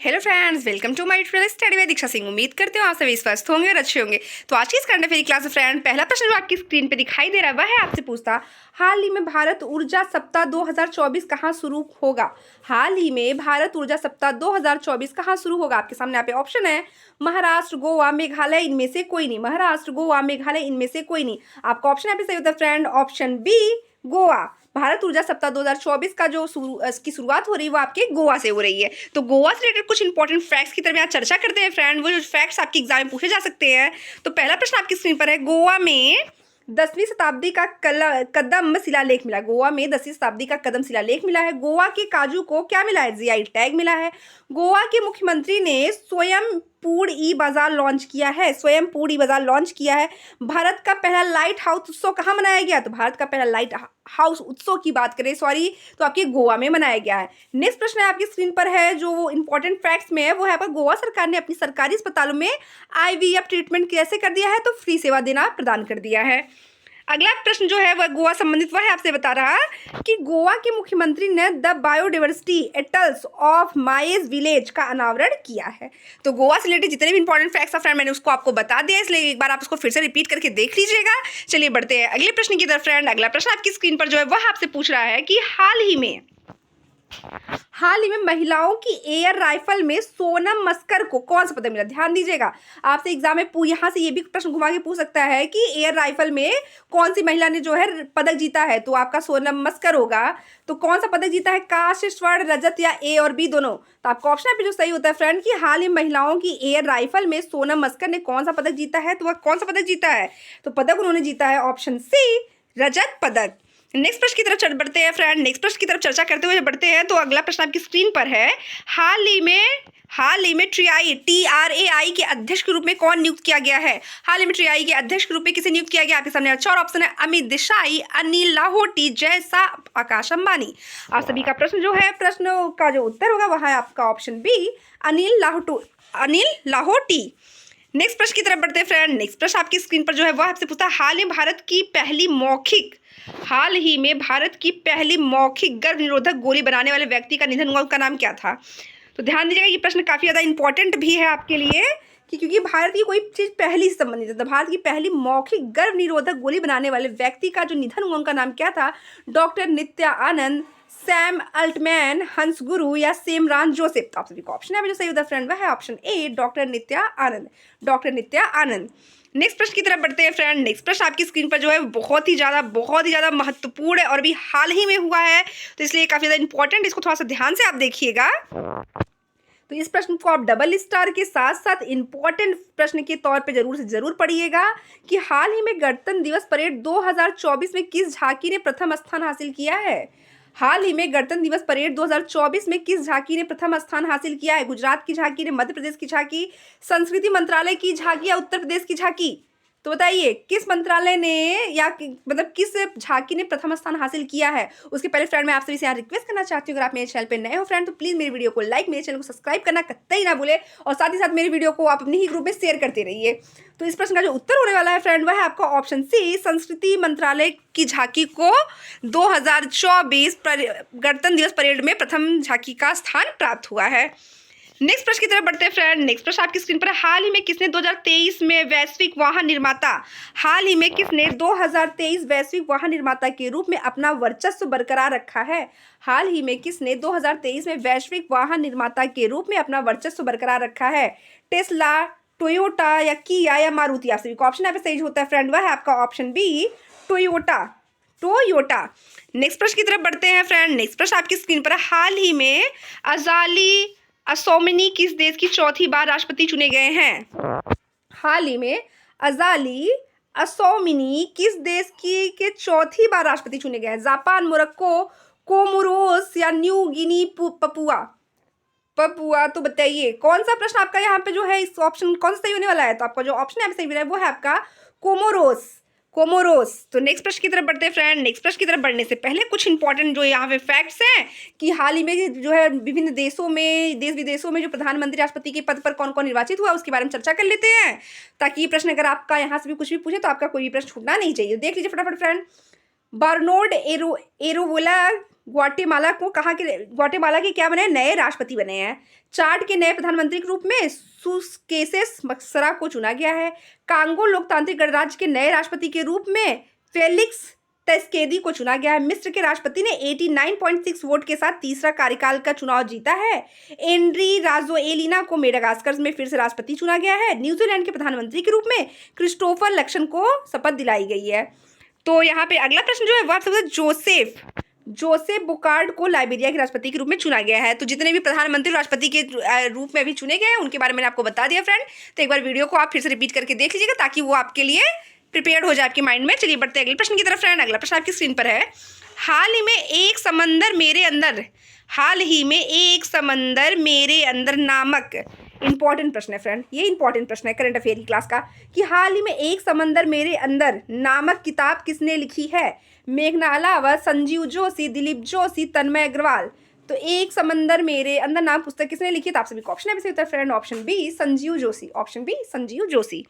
Hello friends, welcome to my tutorial study by Diksha Singh. उम्मीद करते हो आप सभी स्वस्थ होंगे और अच्छे होंगे। तो आज की इस करंट अफेयर क्लास में फ्रेंड पहला प्रश्न जो आपकी स्क्रीन पे दिखाई दे रहा है वह है आपसे पूछता, हाल ही में भारत ऊर्जा सप्ताह 2024 कहाँ शुरू होगा। हाल ही में भारत ऊर्जा सप्ताह 2024 कहाँ शुरू होगा। आपके सामने यहाँ पे ऑप्शन है महाराष्ट्र, गोवा, मेघालय, इनमें से कोई नहीं। महाराष्ट्र, गोवा, मेघालय, इनमें से कोई नहीं। आपका ऑप्शन यहाँ पे सही होता है friend option B, Goa. Bharat ऊर्जा सप्ताह 2024 का जो इसकी शुरुआत हो रही है वो आपके गोवा से हो रही है। तो गोवा से रिलेटेड कुछ इंपॉर्टेंट फैक्ट्स की तरफ यहाँ चर्चा करते हैं फ्रेंड। वो जो फैक्ट्स आपके एग्जाम में पूछे जा सकते हैं। तो पहला प्रश्न आपकी स्क्रीन पर है, गोवा में 10वीं शताब्दी का कदम शिलालेख मिला। गोवा में 10वीं शताब्दी का कदम शिलालेख मिला है। गोवा के काजू को क्या मिला है, जीआई टैग मिला है। गोवा के मुख्यमंत्री ने स्वयंपूर्ण ई बाजार लॉन्च किया है। स्वयंपूर्ण ई बाजार लॉन्च किया है। भारत का पहला लाइट हाउस उत्सव कहाँ मनाया गया। तो भारत का पहला लाइट हाउस उत्सव की बात करें तो आपके गोवा में मनाया गया है। नेक्स्ट प्रश्न है आपकी स्क्रीन पर है, जो इंपॉर्टेंट फैक्ट्स में है वो है पर गोवा सरकार ने अपनी सरकारी अस्पतालों में आईवीएफ ट्रीटमेंट कैसे कर दिया है, तो फ्री सेवा देना प्रदान कर दिया है। अगला प्रश्न जो है वह गोवा संबंधित, वह है आपसे बता रहा कि गोवा के मुख्यमंत्री ने the biodiversity atlas of Mayem village का अनावरण किया है। तो गोवा से रिलेटेड जितने भी इंपॉर्टेंट फैक्ट्स फ्रेंड मैंने उसको आपको बता दिया, इसलिए एक बार आप उसको फिर से रिपीट करके देख लीजिएगा। चलिए बढ़ते हैं अगले प्रश्न की तरफ फ्रेंड। अगला प्रश्न आपकी स्क्रीन पर जो है वह आपसे पूछ रहा है कि हाल ही में महिलाओं की एयर राइफल में सोनम मस्कर को कौन सा पदक मिला। ध्यान दीजिएगा, आपसे एग्जाम में यहाँ से ये भी प्रश्न घुमा के पूछ सकता है कि एयर राइफल में कौन सी महिला ने जो है पदक जीता है। तो आपका सोनम मस्कर होगा। तो कौन सा पदक जीता है, कांस्य, स्वर्ण, रजत या ए और बी दोनों। तो आपका ऑप्शन पे जो सही होता है फ्रेंड कि हाल ही महिलाओं की एयर राइफल में सोनम मस्कर ने कौन सा पदक जीता है। तो वह कौन सा पदक जीता है, तो पदक उन्होंने जीता है ऑप्शन सी, रजत पदक। नेक्स्ट प्रश्न की तरफ बढ़ते हैं फ्रेंड। नेक्स्ट प्रश्न की तरफ चर्चा करते हुए बढ़ते हैं। तो अगला प्रश्न आपकी स्क्रीन पर है, हाल ही में TRAI के अध्यक्ष के रूप में कौन नियुक्त किया गया है। हाल ही में TRAI के अध्यक्ष के रूप में किसे नियुक्त किया गया। आपके सामने चार ऑप्शन है, अमित देसाई, अनिल लाहोटी, जय शाह, आकाश अंबानी। आप सभी का प्रश्न जो है, प्रश्न का जो उत्तर होगा वह है आपका option B, Anil Lahoti. Next प्रश्न की तरफ बढ़ते हैं फ्रेंड। नेक्स्ट प्रश्न आपकी स्क्रीन पर जो है वह आपसे पूछता है, हाल ही में भारत की पहली मौखिक गर्भ निरोधक गोली बनाने वाले व्यक्ति का निधन हुआ, उनका नाम क्या था। तो ध्यान दीजिएगा, ये प्रश्न काफी ज्यादा इंपॉर्टेंट भी है आपके लिए कि क्योंकि भारत की कोई चीज पहली से संबंधित है। तो भारत की पहली मौखिक गर्भ निरोधक गोली बनाने वाले व्यक्ति का जो निधन हुआ उनका नाम क्या था। डॉक्टर नित्या आनंद, सैम अल्टमैन, हंस गुरु या सेमरान जोसेफ। तो आप सभी का ऑप्शन है जो सही होता है फ्रेंड वह है option A, doctor Nitya Anand, doctor Nitya Anand. Next प्रश्न की तरफ बढ़ते हैं फ्रेंड। नेक्स्ट प्रश्न आपकी स्क्रीन पर जो है बहुत ही ज़्यादा महत्वपूर्ण है और भी हाल ही में हुआ है, तो इसलिए काफ़ी ज़्यादा इंपॉर्टेंट, इसको थोड़ा सा ध्यान से आप देखिएगा। तो इस प्रश्न को आप डबल स्टार के साथ साथ इंपॉर्टेंट प्रश्न के तौर पे जरूर पढ़िएगा कि हाल ही में गणतंत्र दिवस परेड 2024 में किस झांकी ने प्रथम स्थान हासिल किया है। हाल ही में गणतंत्र दिवस परेड 2024 में किस झांकी ने प्रथम स्थान हासिल किया है। गुजरात की झांकी ने, मध्य प्रदेश की झांकी, संस्कृति मंत्रालय की झांकी या उत्तर प्रदेश की झांकी। तो बताइए किस मंत्रालय ने या मतलब किस झांकी ने प्रथम स्थान हासिल किया है। उसके पहले फ्रेंड मैं आप सभी से यहाँ रिक्वेस्ट करना चाहती हूँ, अगर आप मेरे चैनल पे नए हो फ्रेंड तो प्लीज़ मेरी वीडियो को लाइक, मेरे चैनल को सब्सक्राइब करना कतई ना भूले और साथ ही साथ मेरी वीडियो को आप अपने ही ग्रुप में शेयर करते रहिए। तो इस प्रश्न का जो उत्तर होने वाला है फ्रेंड वह है आपका ऑप्शन सी, संस्कृति मंत्रालय की झांकी को 2024 गणतंत्र दिवस परेड में प्रथम झांकी का स्थान प्राप्त हुआ है। नेक्स्ट प्रश्न की तरफ बढ़ते हैं फ्रेंड। नेक्स्ट प्रश्न आपकी स्क्रीन पर है, हाल ही में किसने 2023 में वैश्विक वाहन निर्माता के रूप में अपना वर्चस्व बरकरार रखा है। हाल ही में किसने 2023 में वैश्विक वाहन निर्माता के रूप में अपना वर्चस्व बरकरार रखा है। टेस्ला, टोयोटा या किया या मारुति। आप सभी का ऑप्शन यहाँ पे सही होता है फ्रेंड वह है आपका ऑप्शन बी, टोयोटा। नेक्स्ट प्रश्न की तरफ बढ़ते हैं फ्रेंड। नेक्स्ट प्रश्न आपकी स्क्रीन पर है, हाल ही में अजाली असौमिनी किस देश की चौथी बार राष्ट्रपति चुने गए हैं। हाल ही में अजाली असौमिनी किस देश की के चौथी बार राष्ट्रपति चुने गए हैं। जापान, मोरक्को, कोमोरोस या न्यू गिनी, पपुआ। तो बताइए कौन सा प्रश्न आपका यहाँ पे जो है इस ऑप्शन कौन सा सही होने वाला है। तो आपका जो ऑप्शन यहाँ पे सही मिला है वो है आपका कोमोरोस। तो नेक्स्ट प्रश्न की तरफ बढ़ते हैं फ्रेंड। नेक्स्ट प्रश्न की तरफ बढ़ने से पहले कुछ इंपॉर्टेंट जो यहाँ पे फैक्ट्स हैं कि हाल ही में जो है विभिन्न देशों में, देश विदेशों में जो प्रधानमंत्री राष्ट्रपति के पद पर कौन कौन निर्वाचित हुआ उसके बारे में चर्चा कर लेते हैं, ताकि ये प्रश्न अगर आपका यहाँ से भी कुछ भी पूछे तो आपका कोई भी प्रश्न छूटना नहीं चाहिए। देख लीजिए फटाफट फ्रेंड। बर्नार्ड एरोवोला ग्वाटेमाला के क्या बने हैं? नए राष्ट्रपति बने हैं। चाड के नए प्रधानमंत्री के रूप में सुकेसेस मक्सरा को चुना गया है। कांगो लोकतांत्रिक गणराज्य के नए राष्ट्रपति के रूप में फेलिक्स त्स्केदी को चुना गया है। मिस्र के राष्ट्रपति ने 89.6 वोट के साथ तीसरा कार्यकाल का चुनाव जीता है। एंड्री राजोएलिना को मेडागास्कर में फिर से राष्ट्रपति चुना गया है। न्यूजीलैंड के प्रधानमंत्री के रूप में क्रिस्टोफर लक्सन को शपथ दिलाई गई है। तो यहाँ पे अगला प्रश्न जो है वो आप सबसे जोसेफ बोकार्ड को लाइबेरिया के राष्ट्रपति के रूप में चुना गया है। तो जितने भी प्रधानमंत्री राष्ट्रपति के रूप में अभी चुने गए हैं उनके बारे में आपको बता दिया फ्रेंड। तो एक बार वीडियो को आप फिर से रिपीट करके देख लीजिएगा ताकि वो आपके लिए प्रिपेयर हो जाए आपके माइंड में। चलिए बढ़ते हैं अगले प्रश्न की तरफ फ्रेंड। अगला प्रश्न आपकी स्क्रीन पर है। हाल ही में एक समंदर मेरे अंदर नामक इंपॉर्टेंट प्रश्न है फ्रेंड। ये इंपॉर्टेंट प्रश्न है करंट अफेयर की क्लास का कि हाल ही में एक समंदर मेरे अंदर नामक किताब किसने लिखी है? मेघना अलावा, संजीव जोशी, दिलीप जोशी, तन्मय अग्रवाल। तो एक समंदर मेरे अंदर नाम पुस्तक किसने लिखी है? तो आप सभी को ऑप्शन है वैसे friend. Option B Sanjeev Joshi. Option B Sanjeev Joshi.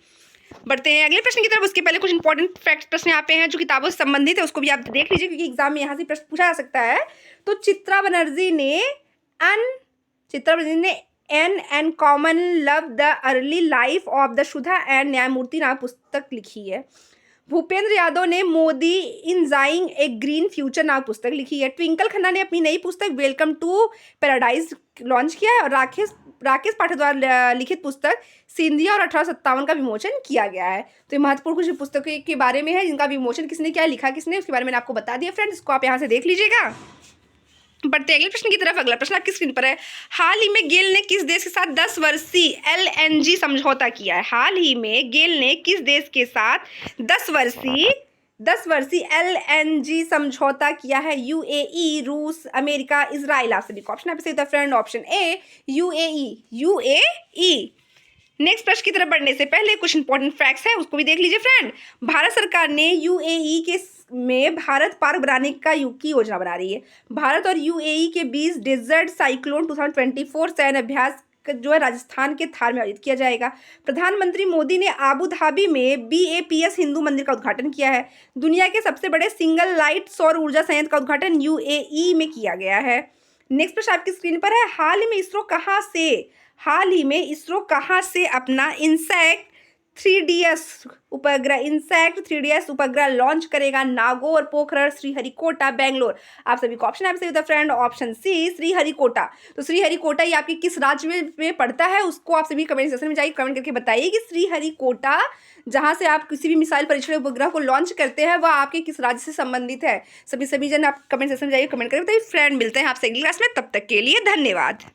बढ़ते हैं अगले प्रश्न की तरफ। उसके पहले कुछ इंपॉर्टेंट फैक्ट प्रश्न यहाँ पे हैं जो किताबों से संबंधित है, उसको भी आप देख लीजिए क्योंकि एग्जाम में यहाँ से प्रश्न पूछा जा सकता है। तो चित्रा बनर्जी ने uncommon love the early life of the Sudha and न्यायमूर्ति नाम पुस्तक लिखी है। भूपेंद्र यादव ने Modi energising a green future नाम पुस्तक लिखी है। ट्विंकल खन्ना ने अपनी नई पुस्तक वेलकम टू पैराडाइज लॉन्च किया है। और राकेश पाठक द्वारा लिखित पुस्तक सिंधिया और 1857 का विमोचन किया गया है। तो ये महत्वपूर्ण कुछ पुस्तकों के बारे में है जिनका विमोचन किसने किया, लिखा किसने, उसके बारे में आपको बता दिया फ्रेंड्स। इसको आप यहाँ से देख लीजिएगा। बढ़ते अगले प्रश्न की तरफ। अगला प्रश्न आपकी स्क्रीन पर है। हाल ही में गेल ने किस देश के साथ 10 वर्षीय LNG समझौता किया है? हाल ही में गेल ने किस देश के साथ 10 वर्षीय LNG समझौता किया है? UAE, रूस, अमेरिका, इजराइल। आप सभी को ऑप्शन आपसे होता है friend. Option A UAE। Next प्रश्न की तरफ बढ़ने से पहले कुछ इंपॉर्टेंट फैक्ट्स हैं, उसको भी देख लीजिए फ्रेंड। भारत सरकार ने UAE में भारत पार्क बनाने की योजना बना रही है। भारत और UAE के बीच डेजर्ट साइक्लोन 2024 सैन्य अभ्यास जो है राजस्थान के थार में आयोजित किया जाएगा। प्रधानमंत्री मोदी ने आबू धाबी में BAPS हिंदू मंदिर का उद्घाटन किया है। दुनिया के सबसे बड़े सिंगल लाइट सौर ऊर्जा संयंत्र का उद्घाटन UAE में किया गया है। नेक्स्ट प्रश्न आपकी स्क्रीन पर है। हाल ही में इसरो कहाँ से अपना इनसैट 3DS उपग्रह लॉन्च करेगा? नागौर, पोखरण, श्रीहरिकोटा, बेंगलोर। आप सभी को ऑप्शन आपसे होता है फ्रेंड। Option C Sriharikota. तो श्रीहरिकोटा ये आपकी किस राज्य में पड़ता है उसको आप सभी कमेंट सेक्शन में जाइए, कमेंट करके बताइए कि श्रीहरिकोटा जहां से आप किसी भी मिसाइल परीक्षण उपग्रह को लॉन्च करते हैं वह आपके किस राज्य से संबंधित है। सभी जन आप कमेंट सेक्शन में जाइए, कमेंट करके बताइए फ्रेंड। मिलते हैं आपसे अगली क्लास में, तब तक के लिए धन्यवाद।